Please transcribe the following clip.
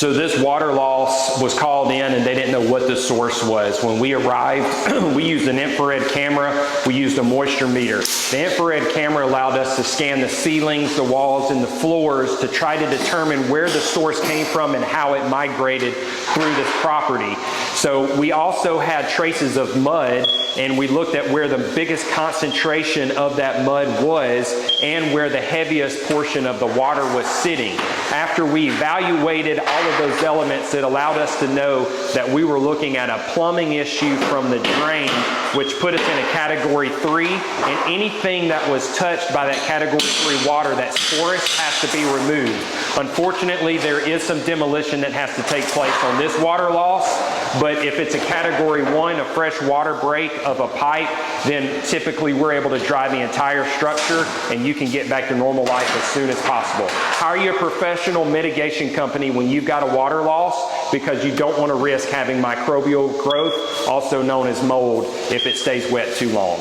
So this water loss was called in and they didn't know what the source was. When we arrived, we used an infrared camera, we used a moisture meter. The infrared camera allowed us to scan the ceilings, the walls, and the floors to try to determine where the source came from and how it migrated through this property. So we also had traces of mud, and we looked at where the biggest concentration of that mud was and where the heaviest portion of the water was sitting. After we evaluated all of those elements, it allowed us to know that we were looking at a plumbing issue from the drain, which put us in a category 3, and anything that was touched by that category 3 water that's porous has to be removed. Unfortunately, there is some demolition that has to take place on this water loss, but if it's a category 1, a fresh water break of a pipe, then typically we're able to dry the entire structure and you can get back to normal life as soon as possible. Hire you a professional mitigation company when you've got a water loss, because you don't want to risk having microbial growth, also known as mold, if it stays wet too long.